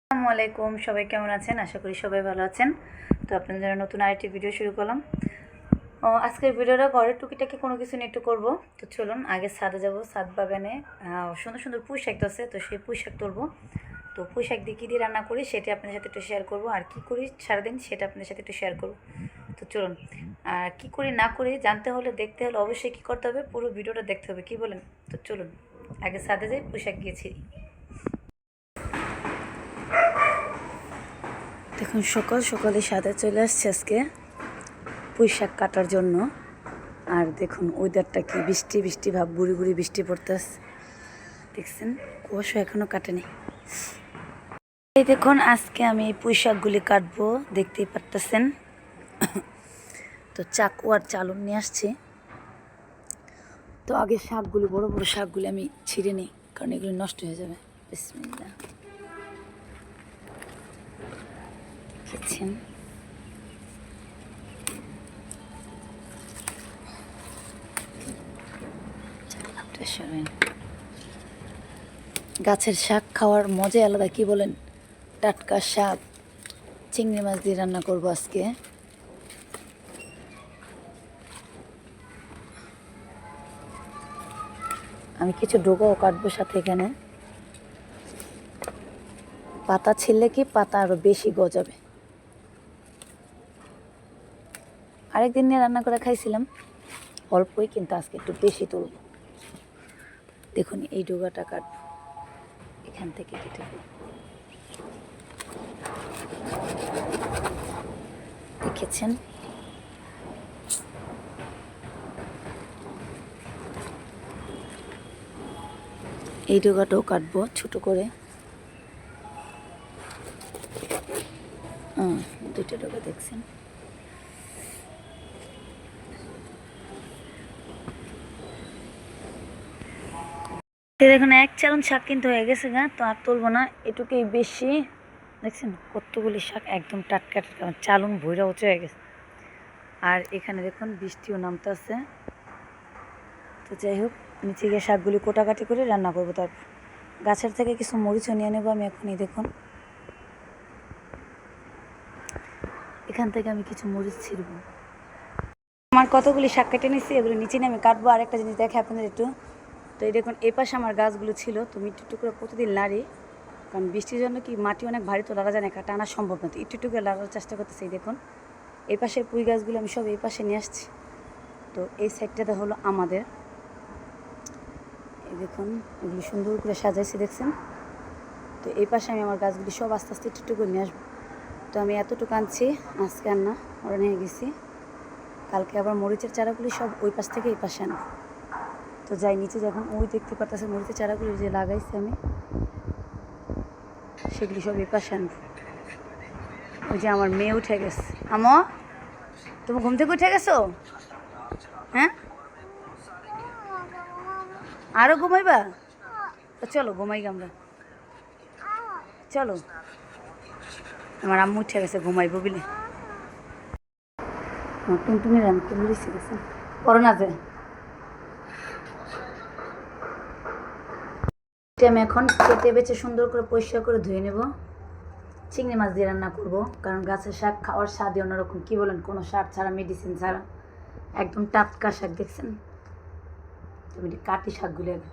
আসসালামু আলাইকুম, সবাই কেমন আছেন? আশা করি সবাই ভালো আছেন। তো আপনাদের জন্য নতুন আরেকটি ভিডিও শুরু করলাম। আজকের ভিডিওটা ঘরের টুকিটাকি কোনো কিছু নিয়ে একটু করবো। তো চলুন আগে ছাদে যাব। ছাদ বাগানে সুন্দর সুন্দর পুঁই শাক আছে, তো সেই পুঁই শাক তুলবো। তো পুঁই শাক দিয়ে কী দিয়ে রান্না করি সেটা আপনাদের সাথে একটু শেয়ার করবো, আর কী করি সারাদিন সেটা আপনাদের সাথে একটু শেয়ার করবো। তো চলুন, আর কী করি না করি জানতে হলে দেখতে হলে অবশ্যই কী করতে হবে, পুরো ভিডিওটা দেখতে হবে, কী বলেন? তো চলুন আগে ছাদে যাই, পুঁই শাক গিয়েছি। দেখুন সকাল সকালে সাদা চলে আসছে আজকে পুঁই শাক কাটার জন্য। আর দেখুন ওয়েদারটা কি বৃষ্টি বৃষ্টি ভাব, গুড়ি গুড়ি বৃষ্টি পড়তেছে, দেখছেন? কুয়াশা এখনো কাটেনি। এই দেখুন আজকে আমি এই পুঁই শাকগুলি কাটবো, দেখতেই পারতেছেন। তো চাকু আর চালন নিয়ে আসছি। তো আগে শাকগুলি, বড় বড় শাকগুলি আমি ছিঁড়ে নিই, কারণ এগুলি নষ্ট হয়ে যাবে। বিসমিল্লাহ। দেখছেন গাছের শাক খাওয়ার মজাই আলাদা, কি বলেন? টাটকা শাক চিংড়ি মাছ দিয়ে রান্না করবো আজকে। আমি কিছু ডোগাও কাটবো সাথে। এখানে পাতা ছিললে কি পাতা আরো বেশি গজাবে। আরেকদিন নিয়ে রান্না করে খাইছিলাম অল্পই, কিন্তু আজকে একটু বেশি তুলব। দেখুন এই ডোগাটা কাটবো, এখান থেকে কেটে দেখেছেন। এই ডোগাটাও কাটবো ছোট করে। দুইটা ডোগা দেখছেন। দেখুন এক চালন শাক কিন্তু হয়ে গেছে গা, তো আর তুলবো না, এটুকুই বেশি। দেখছেন কতগুলি শাক একদম টাটকা টাটকা, চালন ভৈরা উঁচু হয়ে গেছে। আর এখানে দেখুন বৃষ্টিও নামতে আছে। তো যাই হোক, নিচে গিয়ে শাকগুলি কোটাকাটি করে রান্না করবো। তারপর গাছের থেকে কিছু মরিচও নিয়ে নেবো আমি এখনই। দেখুন এখান থেকে আমি কিছু মরিচ ছিঁড়ব। আমার কতগুলি শাক কেটে নিচ্ছি, এগুলো নিচে নিয়ে আমি কাটবো। আর একটা জিনিস দেখে আপনাদের একটু, তো এই দেখুন এই পাশে আমার গাছগুলো ছিল, তো একটু একটু করে প্রতিদিন নাড়ি, কারণ বৃষ্টির জন্য কি মাটি অনেক ভারী, তো লাড়া যায় না, কাটা আনা সম্ভব না, তো একটু একটু করে লাড়ার চেষ্টা করতেছি। এই দেখুন এই পাশের পুঁই গাছগুলো আমি সব এই পাশে নিয়ে আসছি। তো এই সাইডটাতে হলো আমাদের। এই দেখুন এগুলি সুন্দর করে সাজাইছি, দেখছেন? তো এই পাশে আমি আমার গাছগুলি সব আস্তে আস্তে একটু একটু করে নিয়ে আসবো। তো আমি এতটুকু আনছি, আজকে আর না, ওরা নিয়ে গেছি। কালকে আবার মরিচের চারাগুলি সব ওই পাশ থেকে এই পাশে আনবো। তো যাই নিচে, যখন ওই দেখতে পাচ্ছেন মরিচের চারাগুলি যে লাগাইছি আমি, সেগুলি সব এই পাশে আনবো। ওই যে আমার মেয়ে উঠে গেছে। আমো, তুমি ঘুম থেকে উঠে গেছো? হ্যাঁ, আরও ঘুমাইবা? তো চলো ঘুমাই আমরা, চলো। আমার আম্মু উঠে গেছে, ঘুমাইবো বলে। টুনটুনি রান করে দিচ্ছি, গেছে করো না যে। আমি এখন কেটে বেছে সুন্দর করে পরিষ্কার করে ধুয়ে নেব। চিংড়ি মাছ দিয়ে রান্না করব, কারণ গাছের শাক খাওয়ার স্বাদই অন্যরকম, কি বলেন? কোনো সার ছাড়া, মেডিসিন ছাড়া, একদম টাটকা শাক। দেখছেন তুমি কাটি শাকগুলো আগে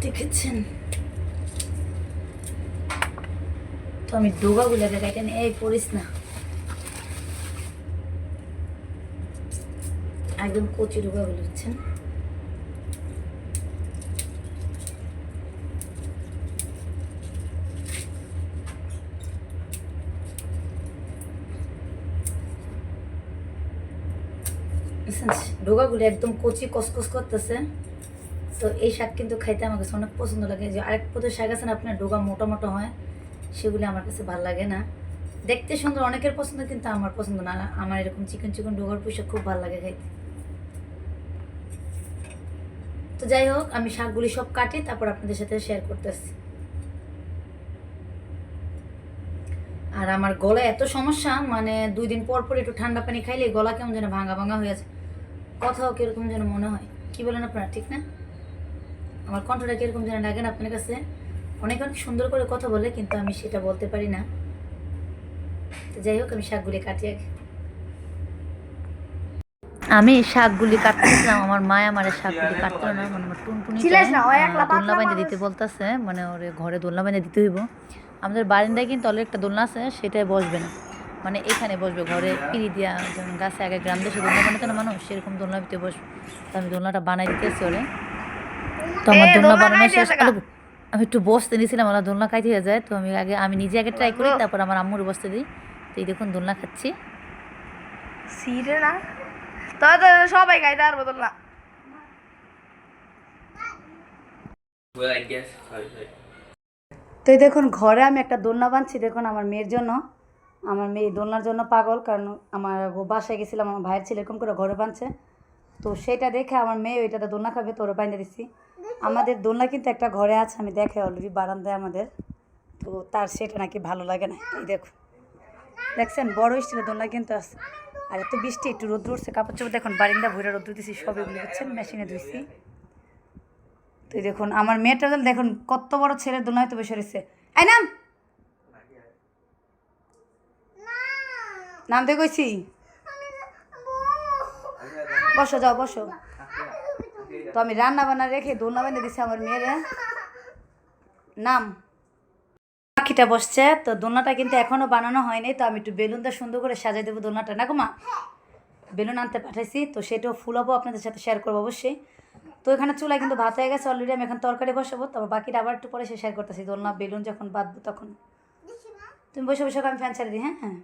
দেখেছেন। তো আমি ডোগাগুলো আগে কেটে নিই। এই পড়িস না, একদম কচি ডোগাগুলো হচ্ছেন। ডোগাগুলো একদম কচি কসকস করতেছে। তো এই শাক কিন্তু খাইতে আমার কাছে অনেক পছন্দ লাগে। যে আরেক পদের শাক আছে না আপনার, ডোগা মোটা মোটা হয়, সেগুলি আমার কাছে ভালো লাগে না। দেখতে সুন্দর, অনেকের পছন্দ, কিন্তু আমার পছন্দ না। আমার এরকম চিকন চিকন ডোগার পুঁই শাক খুব ভালো লাগে খাইতে। তো যাই হোক, আমি শাকগুলি সব কাটি, তারপর আপনাদের সাথে শেয়ার করতেছি। আর আমার গলায় এত সমস্যা, মানে 2 দিন পর পর একটু ঠান্ডা পানি খাইলে গলা কেমন যেন ভাঙা ভাঙা হয়ে আছে। কথাও কিরকম যেন মনে হয়। কি বলেন আপনারা, ঠিক না? আমার কণ্ঠটা কিরকম যেন লাগে না আপনার কাছে? অনেক অনেক সুন্দর করে কথা বলে, কিন্তু আমি সেটা বলতে পারি না। তো যাই হোক, আমি শাকগুলি কাটি আগে। আমি শাকগুলি কাটতেছিলাম, আমার মায় আমার শাকগুলি কাটতো না, মানে আমার টুনটুনিটা দোলনা বাইন্ধে দিতে বলতেছে, মানে ওরে ঘরে দোলনা বাইন্ধে দিতে হইব। আমাদের বারিন্দায় কিন্তু অলরেডি একটা দোলনা আছে, সেটাই বসবে না, মানে এখানে বসবে ঘরে পিড়ি দিয়া, যেমন গাছে আগে গ্রাম দেশে দোলনা বানাতো না মানুষ, সেরকম দোলনা ভিতরে বসবে। তো আমি দোলনাটা বানাই দিতেছি ওরে। তো আমার দোলনা বানানো শেষ করে আমি একটু বসতে নিয়েছিলাম, আমার দোলনা খাইতে হয়ে যায়, তো আমি নিজে আগে ট্রাই করি, তারপর আমার আম্মুর বসতে দিই। তো এই দেখুন দোলনা খাচ্ছি। সিরে না তো সবাই খাইতে পারবো দোলনা। তো এই দেখুন ঘরে আমি একটা দোলনা বানছি, দেখুন আমার মেয়ের জন্য। আমার মেয়ে দোলনার জন্য পাগল, কারণ আমার বাসায় গেছিলাম, আমার ভাইয়ের ছেলে এরকম করে ঘরে বানছে, তো সেটা দেখে আমার মেয়ে ওইটাতে দোলনা খাবে, তো ওরা বাইন্দে দিচ্ছি। আমাদের দোলনা কিন্তু একটা ঘরে আছে, আমি দেখে অলরেডি বারান্দায় আমাদের, তো তার সেটা নাকি ভালো লাগে না। এই দেখুন, দেখছেন বড় স্টিলের দোলনা কিন্তু আছে। আর এত বৃষ্টি, একটু রোদ্র উঠছে, কাপড় চোপড় দেখুন বারিন্দা ভরে রোদ্র দিচ্ছি, সব এগুলো হচ্ছেন মেশিনে ধুইছি। তো দেখুন আমার মেয়েটা দেখুন কত বড় ছেলের দোলনায় তো বসে রয়েছে। আই নাম নামতে কইছি, বসো, যাও বসো। তো আমি রান্না বান্না রেখে দোলনা বেঁধে দিছি আমার মেয়েরা। নাম পাখিটা বসছে, তো দোলনাটা কিন্তু এখনো বানানো হয়নি, তো আমি একটু বেলুন দিয়ে সুন্দর করে সাজাই দেবো দোলনাটা, না গো মা? বেলুন আনতে পাঠাইছি, তো সেটাও ফুলাবো, আপনাদের সাথে শেয়ার করবো অবশ্যই। তো এখানে চুলায় কিন্তু ভাত হয়ে গেছে অলরেডি, আমি এখন তরকারি বসাবো, তারপর বাকিটা আবার একটু পরে শেয়ার করতেছি। দোলনা বেলুন যখন বাঁধবো তখন তুমি বসে বসে, আমি ফ্যান ছেড়ে দিই। হ্যাঁ হ্যাঁ,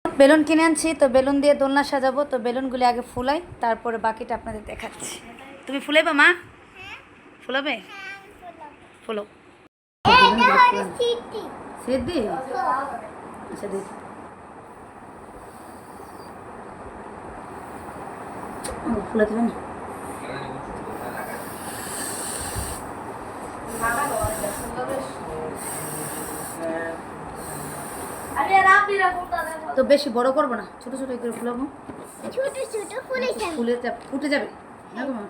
বেলুন কিনে আনছি, তো বেলুন দিয়ে দোলনা সাজাবো, তো বেলুনগুলি আগে ফুলাই, তারপরে বাকিটা আপনাদের দেখাচ্ছি। তুমি ফুলাইবা মা? ফুলাবে? ফুলো। সিদ্ধি আচ্ছা দিই। ফুলে দেবে না? তো বেশি বড় করবো না, ছোট ছোট করে ফুলাবো, ফুলে ফুটে যাবে না গো মা?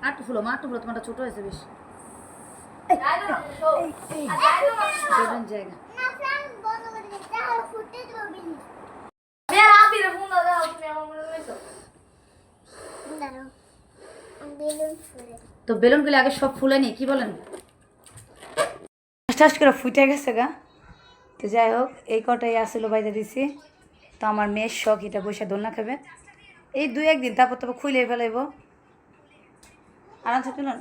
আটটু ফুলো মা, আটটু ফুলো, তোমারটা ছোট হয়েছে বেশ। জায়গা তো বেলুনগুলো আগে সব ফুলে নি, কি বলেন? ঠাস করে ফুটে গেছে গা। তো যাই হোক, এই কটাই আসলো বাইরে দিছি। তো আমার মেয়ের শখ এটা বসে দোলনা খাবে এই 2-1 দিন, তারপর খুলে ফেলাইব। আরামসে তুলুন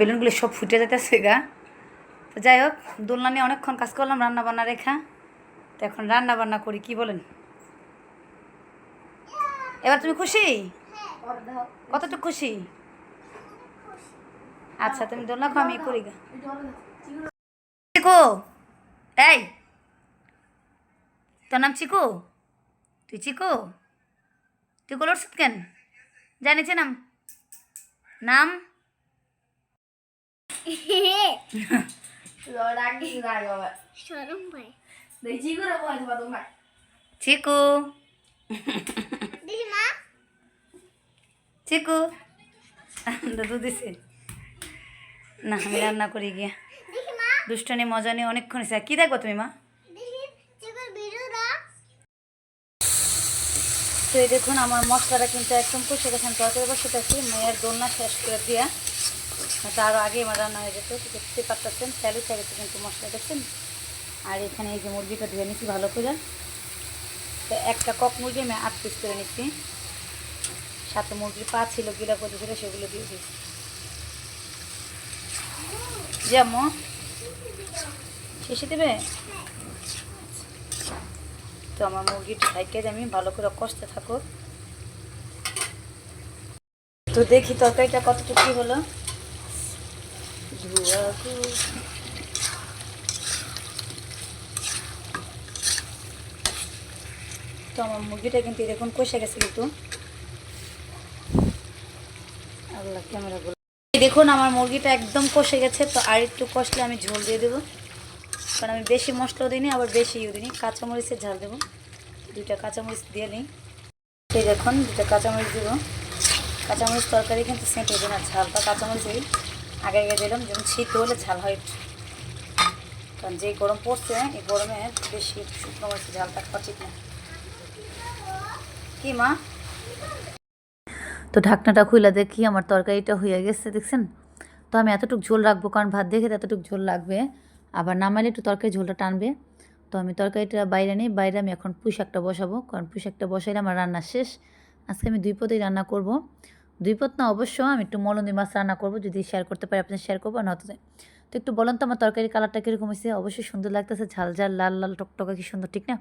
বেলুনগুলো সব ফুটে যেতেছে গা। তো যাই হোক, দোলনা নিয়ে অনেকক্ষণ কাজ করলাম রান্না বান্না রেখা, তো এখন রান্না বান্না করি, কি বলেন? এবার তুমি খুশি? কতটুকু খুশি? আচ্ছা তুমি দোলনা খাও, আমি করি গা। চিকু, এই তোর নাম চিকু? তুই চিকু? তুই কলরছিস কেন? জানিছে নাম নাম চিকু, চিকু দাদু দিছে না, আমি রান্না করি গিয়া। দুষ্টনি মজা নিয়ে অনেকক্ষণ এসে কি দেখবো তুমি মা? তো এই দেখুন আমার মশলাটা কিন্তু একদম কষে গেছে, আমি তরকারি বসাতেছি মেয়ের দোলনা শেষ করে দিয়া, তারও আগে আমার রান্না হয়ে যেত। দেখতে পারতেছেন তেল উঠে গেছে কিন্তু মশলা, দেখছেন? আর এখানে এই যে মুরগিটা ধুয়ে নিচ্ছি ভালো করে, তো একটা কক মুরগি আমি 8 পিস করে নিচ্ছি, সাথে মুরগির পা ছিল গিলা করে ছিল, সেগুলো দিয়ে দিচ্ছি। যেমন শেষে দেবে। তো আমার মুরগিটা ঢাইকে আমি ভালো করে কষতে থাকো। তো দেখি তরকারিটা কতটুকু হলো। তো আমার মুরগিটা কিন্তু এরকম কষে গেছে কিন্তু। আল্লাহ ক্যামেরাগুলো দেখুন আমার মুরগিটা একদম কষে গেছে। তো আর একটু কষলে আমি ঝোল দিয়ে দেবো, কারণ আমি বেশি মশলাও দিইনি আবার বেশি ইয়ে দিইনি। কাঁচামরিচের ঝাল দেবো, 2টা কাঁচামরিচ দিয়ে নিই। এই দেখুন 2টা কাঁচামরিচ দেবো। কাঁচামরিচ তরকারি কিন্তু সেন্ট হয়ে যায় না, ঝালটা কাঁচামরিচ আগে আগে দিলাম, যেমন শীত হলে ঝাল হয় একটু। কারণ যে গরম পড়ছে এই গরমে বেশি শুকনো মরিচের ঝালটা খাওয়া ঠিক না। কি মা? তো ঢাকনাটা খুলে দেখি আমার তরকারিটা হয়ে গেছে, দেখছেন? তো আমি এতটুকু ঝোল রাখবো, কারণ ভাত দেখে এতটুকু ঝোল লাগবে, আবার নামাইলে একটু তরকারি ঝোলটা টানবে। তো আমি তরকারিটা বাইরে নিই, বাইরে আমি এখন পুঁই শাকটা বসাবো, কারণ পুঁই শাকটা বসাইলে আমার রান্না শেষ। আজকে আমি 2 পদেই রান্না করব, 2 পদ না অবশ্য আমি একটু মলন্দি মাছ রান্না করব, যদি শেয়ার করতে পারি আপনাদের শেয়ার করবো, না তো তো একটু বলেন তো আমার তরকারি কালারটা কীরকম হয়েছে? অবশ্যই সুন্দর লাগতেছে, ঝাল ঝাল লাল লাল টকটকা কি সুন্দর, ঠিক না?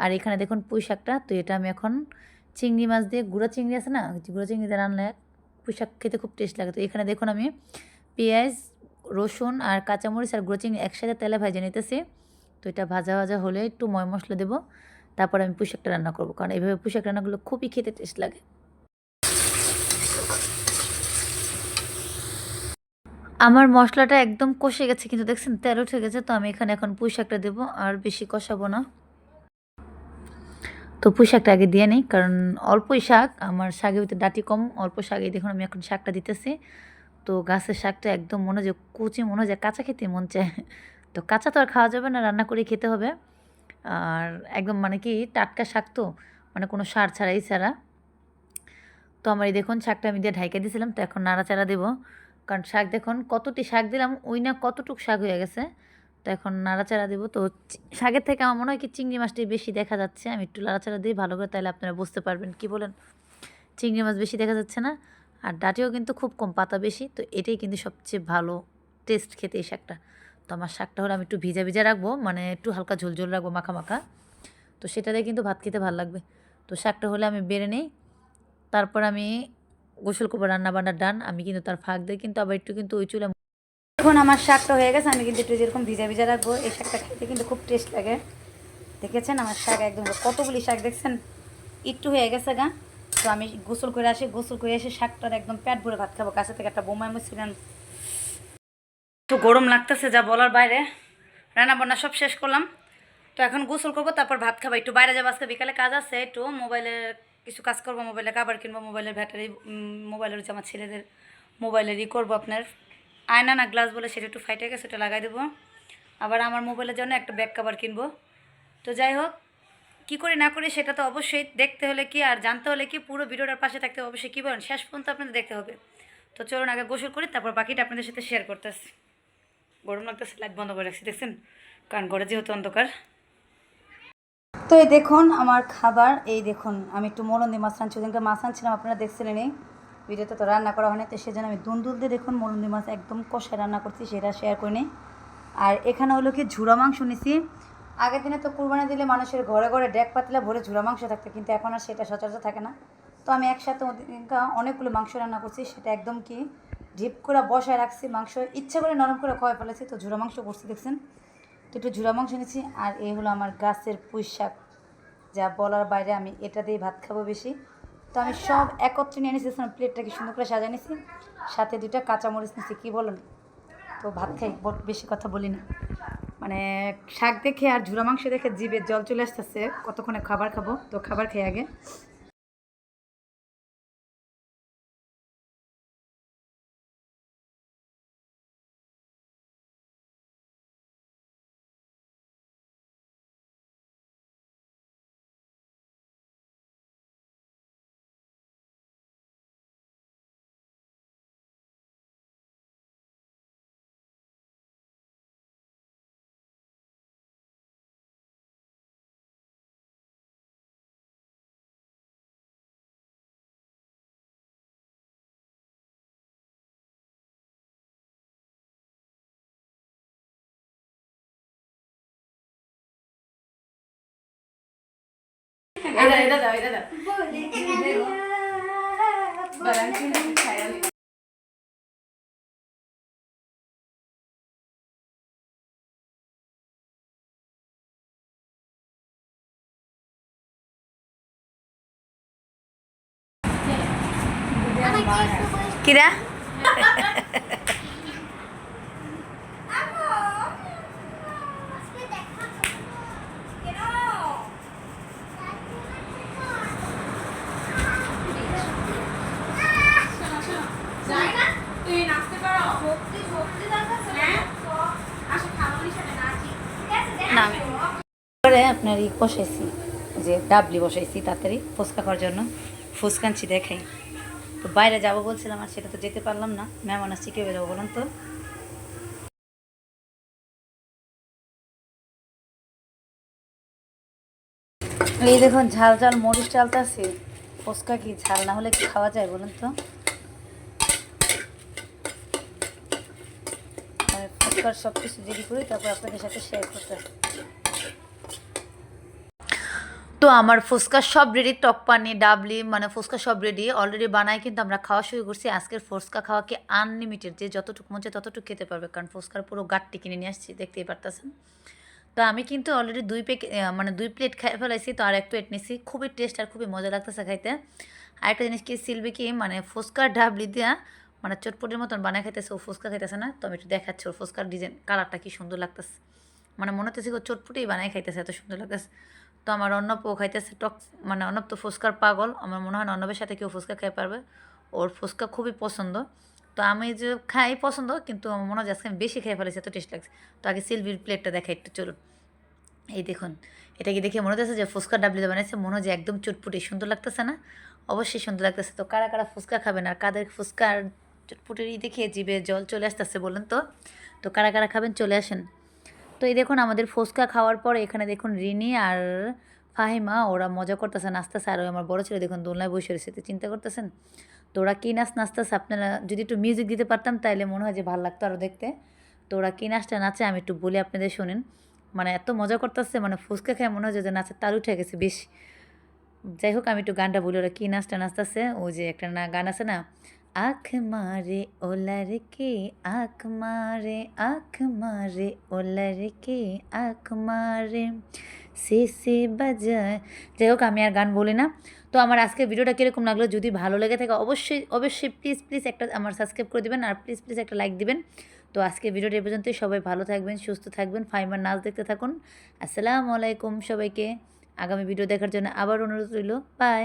আর এখানে দেখুন পুঁই শাকটা, তো এটা আমি এখন চিংড়ি মাছ দিয়ে, গুঁড়া চিংড়ি আছে না, গুঁড়া চিংড়ি দিয়ে রান্না পুঁই শাক খেতে খুব টেস্ট লাগে। তো এখানে দেখুন আমি পেঁয়াজ, রসুন আর কাঁচামরিচ আর গুঁড়ো চিংড়ি একসাথে তেলে ভেজে নিতেছি। তো এটা ভাজা ভাজা হলে একটু ময় মশলা দেবো, তারপর আমি পুঁই শাকটা রান্না করবো, কারণ এইভাবে পুঁই শাক রান্নাগুলো খুবই খেতে টেস্ট লাগে। আমার মশলাটা একদম কষে গেছে, কিন্তু দেখছেন তেল উঠে গেছে। তো আমি এখানে এখন পুঁই শাকটা দেবো, আর বেশি কষাবো না। তো পুঁই শাকটা আগে দিয়ে নিই, কারণ অল্পই শাক, আমার শাকের ভিতরে ডাঁটি কম, অল্প শাকে দেখুন আমি এখন শাকটা দিতেছি। তো গাছের শাকটা একদম মনে হয় কুচি, মনে হয় কাঁচা খেতে মন চায়। তো কাঁচা তো আর খাওয়া যাবে না, রান্না করে খেতে হবে। আর একদম মানে কি টাটকা শাক, তো মানে কোনো সার ছাড়াই ছাড়া। তো আমার এই দেখুন শাকটা আমি দিয়ে ঢাইকা দিয়েছিলাম, তো এখন নাড়াচাড়া দেবো, কারণ শাক দেখুন কতটি শাক দিলাম, ওই না কতটুক শাক হয়ে গেছে। তো এখন নাড়াচাড়া দেবো। তো শাকের থেকে আমার মনে হয় কি চিংড়ি মাছটি বেশি দেখা যাচ্ছে, আমি একটু নাড়াচাড়া দিই ভালো করে, তাহলে আপনারা বুঝতে পারবেন। কি বলেন? চিংড়ি মাছ বেশি দেখা যাচ্ছে না, আর ডাঁটিও কিন্তু খুব কম, পাতা বেশি। তো এটাই কিন্তু সবচেয়ে ভালো টেস্ট খেতে এই শাকটা। তো আমার শাকটা হলে আমি একটু ভিজা ভিজা রাখবো, মানে একটু হালকা ঝোল ঝোল রাখবো, মাখা মাখা। তো সেটা দিয়ে কিন্তু ভাত খেতে ভালো লাগবে। তো শাকটা হলে আমি বেড়ে নিই, তারপর আমি গোসল করবো, রান্না বান্নার ডান। আমি কিন্তু তার ফাঁক দিয়ে কিন্তু আবার একটু কিন্তু ওই চুলা, এখন আমার শাকটা হয়ে গেছে, আমি কিন্তু একটু যেরকম ভিজা ভিজা রাখবো। এই শাকটা খেতে কিন্তু খুব টেস্ট লাগে। দেখেছেন আমার শাক একদম কতগুলি শাক দেখছেন, একটু হয়ে গেছে গা। তো আমি গোসল করে আসি, গোসল করে এসে শাকটার একদম পেট ভরে ভাত খাবো। কাছে থেকে একটা বোমাই মুছিলেন, একটু গরম লাগতেছে যা বলার বাইরে। রান্না বান্না সব শেষ করলাম, তো এখন গোসল করবো, তারপর ভাত খাবো। একটু বাইরে যাবো, আজকে বিকালে কাজ আছে, একটু মোবাইলের কিছু কাজ করবো, মোবাইলে কাবার কিনবো, মোবাইলের ব্যাটারি, মোবাইলের হচ্ছে আমার ছেলেদের মোবাইলেরই করবো আপনার আয়না না গ্লাস বলে, সেটা একটু ফাইটে গেছে, সেটা লাগাই দেবো। আবার আমার মোবাইলের জন্য একটা ব্যাক কাভার কিনবো। তো যাই হোক, কী করি না করি সেটা তো অবশ্যই দেখতে হলে কি আর জানতে হলে কি, পুরো ভিডিওটার পাশে থাকতে অবশ্যই কী বলেন, শেষ পর্যন্ত আপনাদের দেখতে হবে। তো চলুন আগে গোসল করি, তারপর বাকিটা আপনাদের সাথে শেয়ার করতেছি। গরম লাগতেছে, লাইট বন্ধ করে রাখছি, দেখছেন, কারণ ঘরে যেহেতু অন্ধকার। তো এই দেখুন আমার খাবার, এই দেখুন আমি একটু মলন্দি মাছ রাঁধছি, ওদিনকে মাছ আনছিলাম আপনারা দেখছিলেন এই ভিডিওতে, তো রান্না করা হয়নি, তো সেজন্য আমি দুন্দুল দিয়ে দেখুন মলন্দি মাছ একদম কষায় রান্না করছি, সেটা শেয়ার করে নিই। আর এখানে হলো কি ঝুরা মাংস নিছি। আগের দিনে তো কুরবানি দিলে মানুষের ঘরে ঘরে ডেক পাতলা ভরে ঝুরা মাংস থাকতো, কিন্তু এখন আর সেটা সচরাচর থাকে না। তো আমি একসাথে অনেকগুলো মাংস রান্না করছি, সেটা একদম কি ডিপ করে বসায় রাখছি, মাংস ইচ্ছা করে নরম করে খাওয়াই ফেলেছি। তো ঝুরা মাংস করছি দেখছেন, তো একটু ঝুরা মাংস নিচ্ছি। আর এই হলো আমার গাছের পুঁই শাক, যা বলার বাইরে, আমি এটা দিয়ে ভাত খাবো বেশি। তো আমি সব একত্রে নিয়ে নিয়েছি, প্লেটটা কি সুন্দর করে সাজিয়ে নিয়েছি, সাথে 2টা কাঁচামরিচ নিয়েছি। কী বলেন? তো ভাত খাই, বেশি কথা বলি না, মানে শাক দেখে আর ঝুরা মাংস দেখে জিভে জল চলে আসতেছে, কতক্ষণে খাবার খাবো। তো খাবার খেয়ে আগে। এটা দাও, এটা দাও। কিরা না পরে আপনার ই বসাইছি যে ডাবলি বসাইছি তাড়াতাড়ি ফুচকা খাওয়ার জন্য ফুচকা আনছি দেখাই তো বাইরে যাবো বলছিলাম আর সেটা তো যেতে পারলাম না মেহমান আসছি কেউ যাবো বলুন তো এই দেখুন ঝাল ঝাল মরিচ চালতাছি ফুচকা কি ঝাল না হলে কি খাওয়া যায় বলুন তো ফুচকার সব কিছু রেডি করি তারপর আপনাদের সাথে শেয়ার করতে তো আমার ফুচকা সব রেডি টক পানি ডাবলি মানে ফুচকা সব রেডি অলরেডি বানাই কিন্তু আমরা খাওয়া শুরু করছি আজকের ফুচকা খাওয়া কি আনলিমিটেড যে যতটুকু মন চায় ততটুকু খেতে পারবে কারণ ফুচকার পুরো গাঁটটি কিনে নিয়ে আসছি দেখতেই পারতেছেন তো আমি কিন্তু অলরেডি মানে 2 প্লেট খাই ফেলাইছি তো আর 1 প্লেট নিছি খুবই টেস্ট আর খুবই মজা লাগতেছে খাইতে আরেকটা জিনিস কি সিলবি কি মানে ফুচকার ডাবলি দিয়া মানে চটপটির মতন বানায় খাইতেছে ও ফুচকা খাইতেছে না তো আমি একটু দেখাচ্ছি ওর ফুচকার ডিজাইন কালারটা কি সুন্দর লাগতেছে মানে মনে হচ্ছে ও চটপটি বানায় খাইতেছে এত সুন্দর লাগতেছে তো আমার অর্ণবও খাইতেছে টক মানে অর্ণব তো ফুচকার পাগল আমার মনে হয় না অর্ণবের সাথে কেউ ফুচকা খাই পারবে ওর ফুচকা খুবই পছন্দ তো আমি যে খাই পছন্দ কিন্তু আমার মনে হয় আজকে আমি বেশি খেয়ে ফেলেছি এত টেস্ট লাগছে তো আগে সিলভির প্লেটটা দেখাই একটু চলুন এই দেখুন এটা কি দেখে মনে হচ্ছে যে ফুচকা ডাবলিতে বানাইছে মনে হয় যে একদম চটপুটি সুন্দর লাগতেছে না অবশ্যই সুন্দর লাগতেছে তো কারা কারা ফুচকা খাবেন আর কাদের ফুচকার চটপুটির দেখে জিভে জল চলে আসতেছে বলুন তো তো কারা কারা খাবেন চলে আসেন তো এই দেখুন আমাদের ফুচকা খাওয়ার পর এখানে দেখুন রিনি আর ফাহিমা ওরা মজা করতেছে নাচতেছে আর আমার বড় ছেলে দেখুন দোলনায় বসে রয়েছে তো চিন্তা করতেছেন তো ওরা কী নাচ নাচতেছে আপনারা যদি একটু মিউজিক দিতে পারতাম তাইলে মনে হয় যে ভালো লাগতো আরও দেখতে তো ওরা কী নাচটা নাচে আমি একটু বলি আপনাদের শোনেন মানে এত মজা করতেছে মানে ফুচকা খেয়ে মনে হয় যে নাচের তাল উঠে গেছে বেশি যাই হোক আমি একটু গানটা বলি ওরা কী নাচটা নাচতেছে ওই যে একটা গান আছে না আখ মারে ও লড়কে আখ মারে আখ মারে ও লড়কে আখ মারে সে বাজায় যাই হোক আমি আর গান বলি না তো আমার আজকের ভিডিওটা কীরকম লাগলো যদি ভালো লেগে থাকে অবশ্যই অবশ্যই প্লিজ প্লিজ একটা আমার সাবস্ক্রাইব করে দিবেন আর প্লিজ প্লিজ একটা লাইক দিবেন তো আজকে ভিডিওটা এই পর্যন্তই সবাই ভালো থাকবেন সুস্থ থাকবেন ফাইমার নাচ দেখতে থাকুন আসসালামু আলাইকুম সবাইকে আগামী ভিডিও দেখার জন্য আবার অনুরোধ রইল বাই